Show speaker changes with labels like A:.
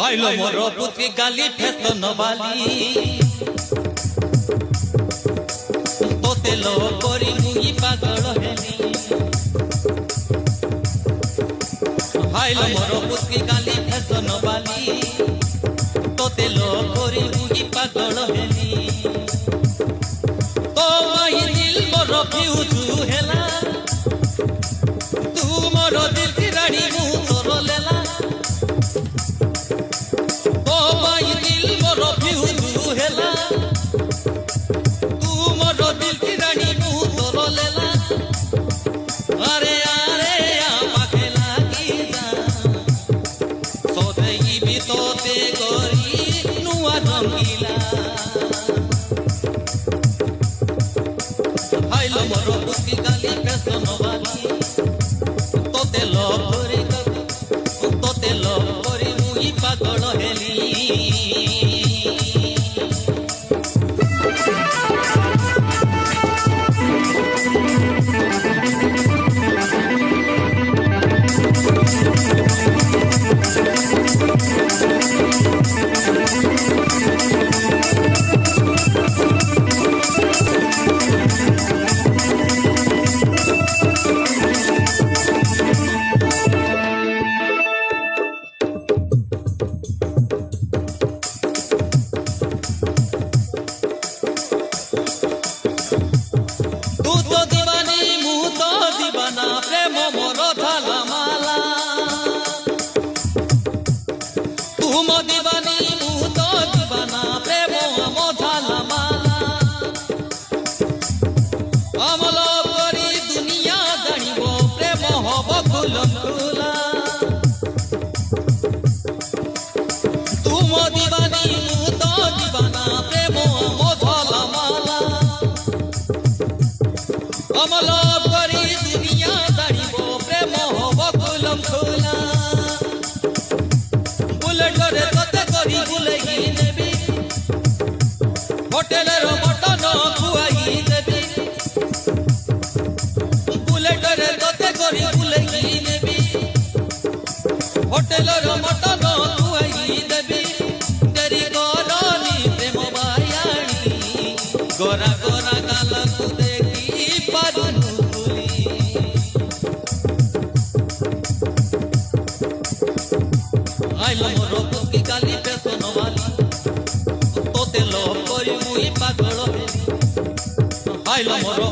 A: आइलो मोरो पुती गाली फेसन वाली तोते लो करी मुई पागल हेली आइलो मोरो पुती गाली फेसन वाली तोते लो करी मुई पागल हेली तो माही दिल मोरो फ्यूजू हेला तू मोरो दिल की रानी मु तोरो लेला आइलो मोरो पुती गाली फेसन वाली तोते लो करी मुई पागल हेली प्रेम मोर झाला माला तुम दीवानी मु तो दीवाना प्रेम मो झाला माला अमल करी दुनिया जानिबो प्रेम हब खुलम खुला तुम दीवानी मु तो दीवाना प्रेम मो झाला माला अमल होटेलर मटन खुआई देवी बुलेटर तोते करी बुलेई देवी होटेलर मटन खुआई देवी तेरी गरनी प्रेम बायाणी गोरा गोरा गाल को देखी पारुनु भूली आइलो मोरो पुती गाली फेसन वाली तोते लो करी मुई पागल हेली आइलो मोरो